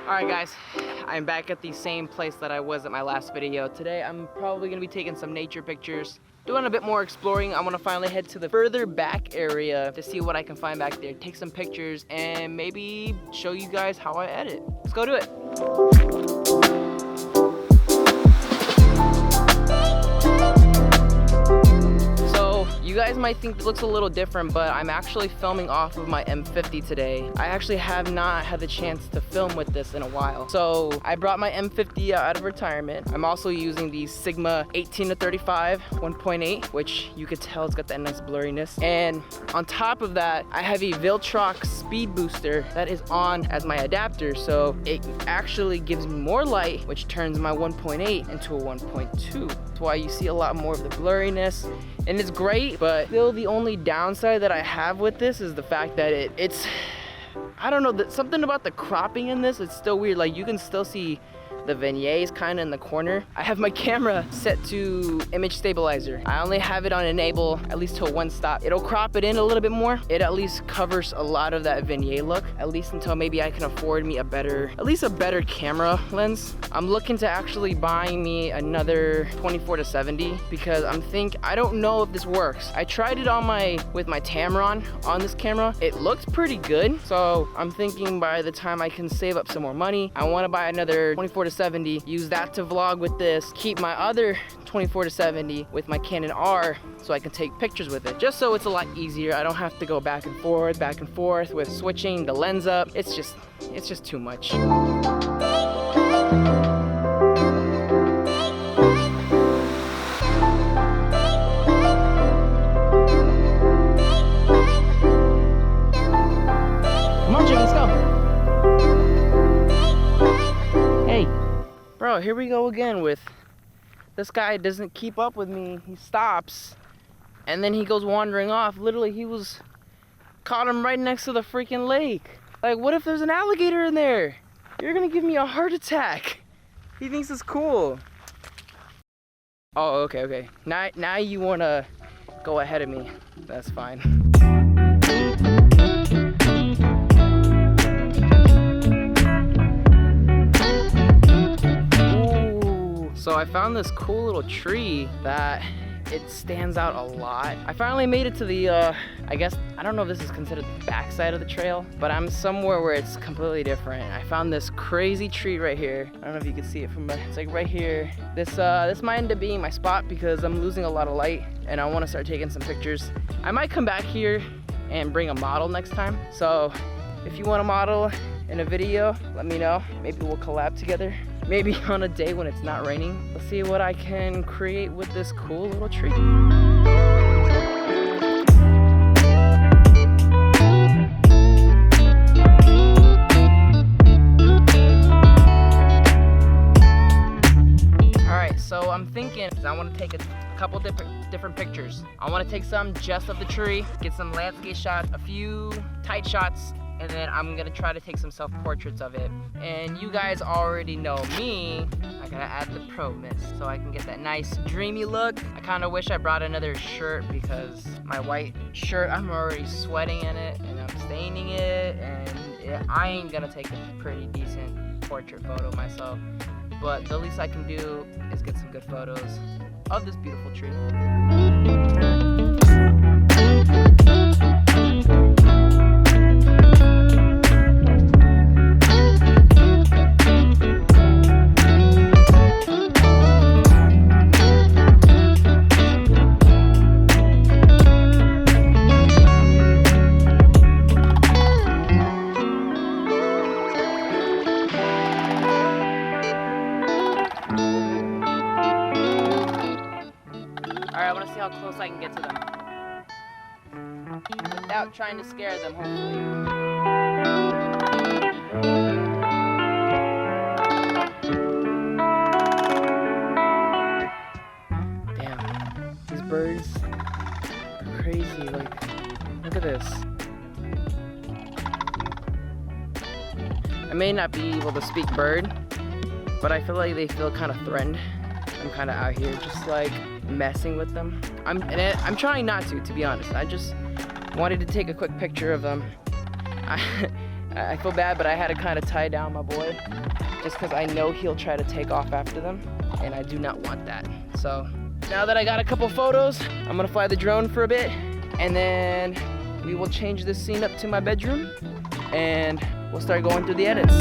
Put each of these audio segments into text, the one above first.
Alright guys, I'm back at the same place that I was at my last video. Today I'm probably going to be taking some nature pictures, doing a bit more exploring. I'm going to finally head to the further back area to see what I can find back there, take some pictures, and maybe show you guys how I edit. Let's go do it. You guys might think it looks a little different, but I'm actually filming off of my M50 today. I actually have not had the chance to film with this in a while. So I brought my M50 out of retirement. I'm also using the Sigma 18-35 1.8, which you could tell it's got that nice blurriness. And on top of that, I have a Viltrox speed booster that is on as my adapter. So it actually gives me more light, which turns my 1.8 into a 1.2. That's why you see a lot more of the blurriness. And it's great, but still the only downside that I have with this is the fact that it's, I don't know, something about the cropping in this, it's still weird. Like you can still see the vignettes kind of in the corner. I have my camera set to image stabilizer. I only have it on enable, at least till one stop. It'll crop it in a little bit more. It at least covers a lot of that vignette look, at least until maybe I can afford me at least a better camera lens. I'm looking to actually buying me another 24-70 because I don't know if this works. I tried it with my Tamron on this camera. It looks pretty good. So I'm thinking by the time I can save up some more money, I want to buy another 24-70, use that to vlog with this, keep my other 24-70 with my Canon R so I can take pictures with it, just so it's a lot easier. I don't have to go back and forth with switching the lens up. It's just too much. Bro, here we go again with this guy doesn't keep up with me. He stops and then he goes wandering off. Literally, caught him right next to the freaking lake. Like, what if there's an alligator in there? You're gonna give me a heart attack. He thinks it's cool. Oh, okay. Now you wanna go ahead of me. That's fine. So I found this cool little tree that it stands out a lot. I finally made it to the, I guess, I don't know if this is considered the backside of the trail, but I'm somewhere where it's completely different. I found this crazy tree right here. I don't know if you can see it from, it's like right here. This might end up being my spot because I'm losing a lot of light and I want to start taking some pictures. I might come back here and bring a model next time. So if you want a model in a video, let me know. Maybe we'll collab together. Maybe on a day when it's not raining. Let's see what I can create with this cool little tree. Alright, so I'm thinking I want to take a couple different pictures. I want to take some just of the tree, get some landscape shots, a few tight shots, and then I'm gonna try to take some self-portraits of it. And you guys already know me, I gotta add the pro mist so I can get that nice dreamy look. I kinda wish I brought another shirt because my white shirt, I'm already sweating in it and I'm staining it, and I ain't gonna take a pretty decent portrait photo myself. But the least I can do is get some good photos of this beautiful tree. Alright, I want to see how close I can get to them without trying to scare them, hopefully. Damn, these birds are crazy. Like, look at this. I may not be able to speak bird, but I feel like they feel kind of threatened. I'm kind of out here just like messing with them. I'm trying not to be honest. I just wanted to take a quick picture of them. I feel bad, but I had to kind of tie down my boy just because I know he'll try to take off after them, and I do not want that. So now that I got a couple photos, I'm gonna fly the drone for a bit, and then we will change this scene up to my bedroom, and we'll start going through the edits.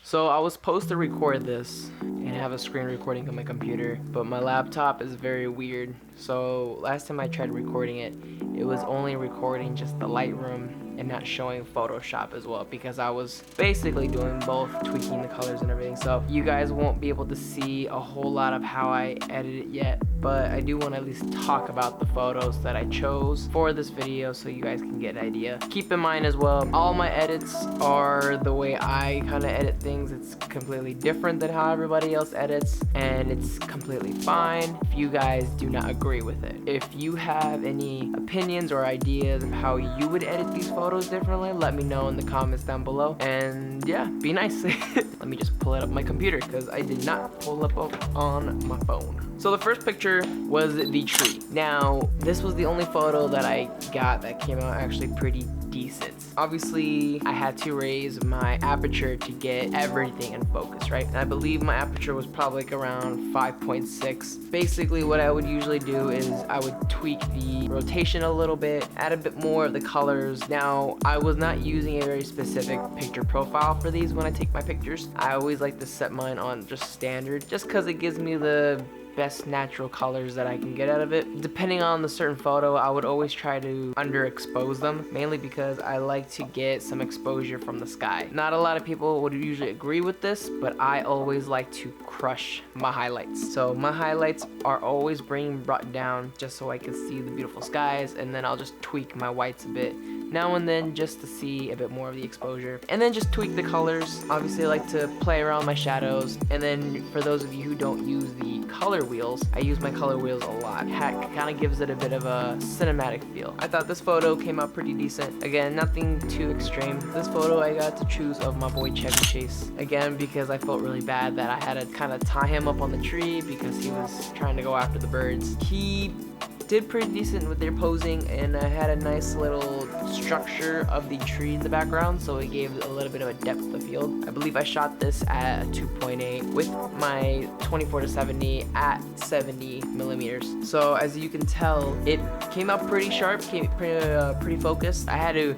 So I was supposed to record this and have a screen recording on my computer, but my laptop is very weird. So last time I tried recording it, it was only recording just the Lightroom and not showing Photoshop as well, because I was basically doing both, tweaking the colors and everything. So you guys won't be able to see a whole lot of how I edit it yet, but I do want to at least talk about the photos that I chose for this video so you guys can get an idea. Keep in mind as well, all my edits are the way I kind of edit things. It's completely different than how everybody else edits, and it's completely fine if you guys do not agree with it. If you have any opinions or ideas of how you would edit these photos differently, let me know in the comments down below. And yeah, be nice. Let me just pull it up on my computer because I did not pull it up on my phone. So the first picture was the tree. Now, this was the only photo that I got that came out actually pretty decent. Obviously, I had to raise my aperture to get everything in focus, right? And I believe my aperture was probably like around 5.6. Basically, what I would usually do is I would tweak the rotation a little bit, add a bit more of the colors. Now, I was not using a very specific picture profile for these when I take my pictures. I always like to set mine on just standard, just because it gives me the best natural colors that I can get out of it. Depending on the certain photo, I would always try to underexpose them, mainly because I like to get some exposure from the sky. Not a lot of people would usually agree with this, but I always like to crush my highlights. So my highlights are always brought down just so I can see the beautiful skies, and then I'll just tweak my whites a bit now and then just to see a bit more of the exposure, and then just tweak the colors. Obviously, I like to play around my shadows, and then for those of you who don't use the color wheels, I use my color wheels a lot. Heck, kind of gives it a bit of a cinematic feel. I thought this photo came out pretty decent. Again, nothing too extreme. This photo I got to choose of my boy Chevy Chase, again because I felt really bad that I had to kind of tie him up on the tree because he was trying to go after the birds. He did pretty decent with their posing, and I had a nice little structure of the tree in the background, so it gave a little bit of a depth of field. I believe I shot this at 2.8 with my 24-70 at 70 millimeters. So as you can tell, it came out pretty sharp, pretty focused. I had to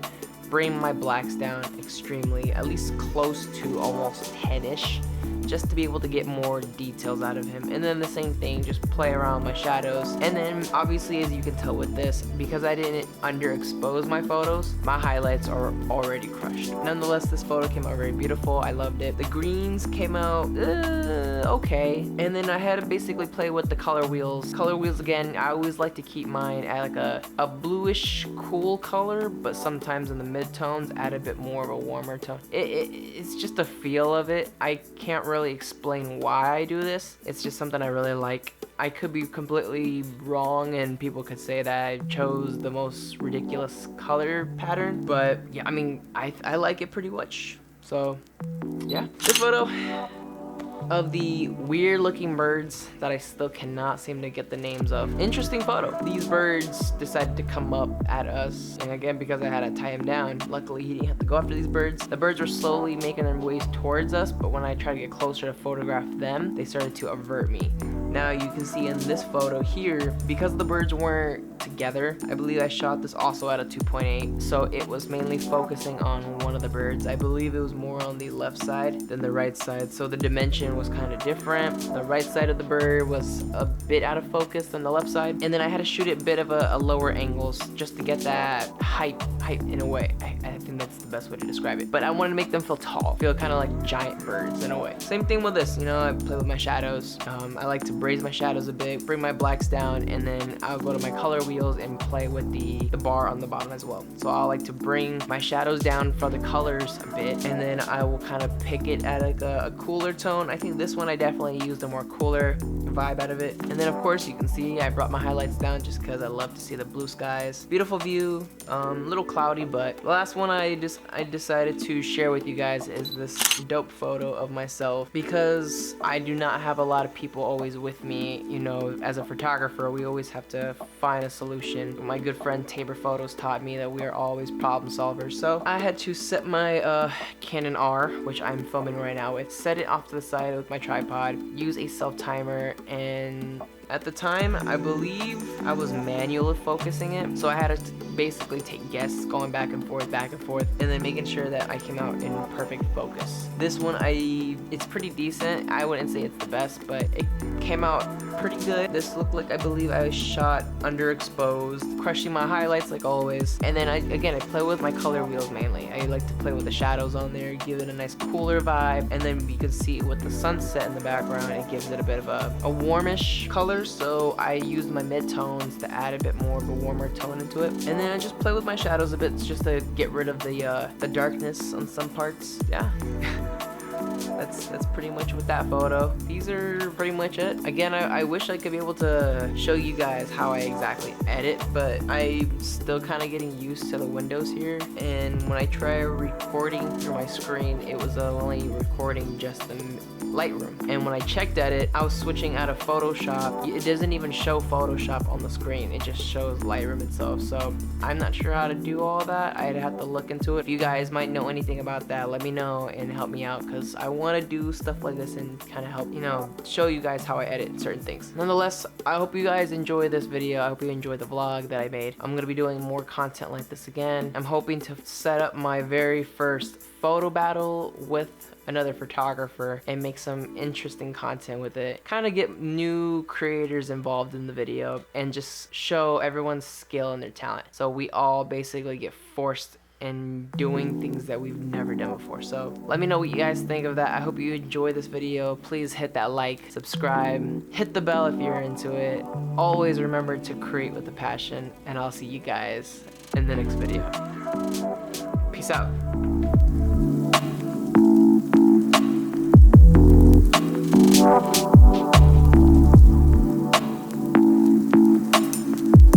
bring my blacks down extremely, at least close to almost 10-ish, just to be able to get more details out of him. And then the same thing, just play around my shadows. And then obviously, as you can tell with this, because I didn't underexpose my photos, my highlights are already crushed. Nonetheless, this photo came out very beautiful. I loved it. The greens came out okay. And then I had to basically play with the color wheels. Color wheels, again, I always like to keep mine at like a bluish cool color, but sometimes in the mid-tones add a bit more of a warmer tone. It's just a feel of it. I can't really explain why I do this. It's just something I really like. I could be completely wrong and people could say that I chose the most ridiculous color pattern, but yeah, I mean, I like it pretty much. So yeah, this photo of the weird looking birds that I still cannot seem to get the names of. Interesting photo. These birds decided to come up at us, and again, because I had to tie him down, luckily he didn't have to go after these birds. The birds were slowly making their ways towards us, but when I tried to get closer to photograph them, they started to avert me. Now you can see in this photo here, because the birds weren't together, I believe I shot this also at a 2.8, so it was mainly focusing on one of the birds. I believe it was more on the left side than the right side, so the dimension was kind of different. The right side of the bird was a bit out of focus than the left side, and then I had to shoot it a bit of a lower angles just to get that height in a way. I think that's the best way to describe it, but I wanted to make them feel tall, feel kind of like giant birds in a way. Same thing with this, you know, I play with my shadows. I like to raise my shadows a bit, bring my blacks down, and then I'll go to my color wheel wheels and play with the bar on the bottom as well. So I like to bring my shadows down for the colors a bit, and then I will kind of pick it at like a cooler tone. I think this one I definitely used a more cooler vibe out of it. And then of course you can see I brought my highlights down just because I love to see the blue skies. Beautiful view, little cloudy, but the last one I decided to share with you guys is this dope photo of myself, because I do not have a lot of people always with me. You know, as a photographer, we always have to find a solution. My good friend Tabor Photos taught me that we are always problem solvers. So I had to set my Canon R, which I'm filming right now with, set it off to the side with my tripod, use a self timer, and at the time, I believe I was manually focusing it, so I had to basically take guesses going back and forth, and then making sure that I came out in perfect focus. This one, it's pretty decent. I wouldn't say it's the best, but it came out pretty good. This looked like, I believe I shot underexposed, crushing my highlights like always. And then I play with my color wheels mainly. I like to play with the shadows on there, give it a nice cooler vibe, and then you can see with the sunset in the background, it gives it a bit of a warmish color. So I used my mid-tones to add a bit more of a warmer tone into it, and then I just play with my shadows a bit just to get rid of the darkness on some parts. Yeah. That's pretty much with that photo. These are pretty much it. Again, I wish I could be able to show you guys how I exactly edit, but I'm still kind of getting used to the windows here. And when I try recording through my screen, it was only recording just the Lightroom. And when I checked at it, I was switching out of Photoshop. It doesn't even show Photoshop on the screen. It just shows Lightroom itself. So I'm not sure how to do all that. I'd have to look into it. If you guys might know anything about that, let me know and help me out, because I want to do stuff like this and kind of help, you know, show you guys how I edit certain things. Nonetheless, I hope you guys enjoy this video. I hope you enjoy the vlog that I made. I'm gonna be doing more content like this again. I'm hoping to set up my very first photo battle with another photographer and make some interesting content with it. Kind of get new creators involved in the video and just show everyone's skill and their talent. So we all basically get forced and doing things that we've never done before. So let me know what you guys think of that. I hope you enjoy this video. Please hit that like, subscribe, hit the bell if you're into it. Always remember to create with a passion, and I'll see you guys in the next video. Peace out.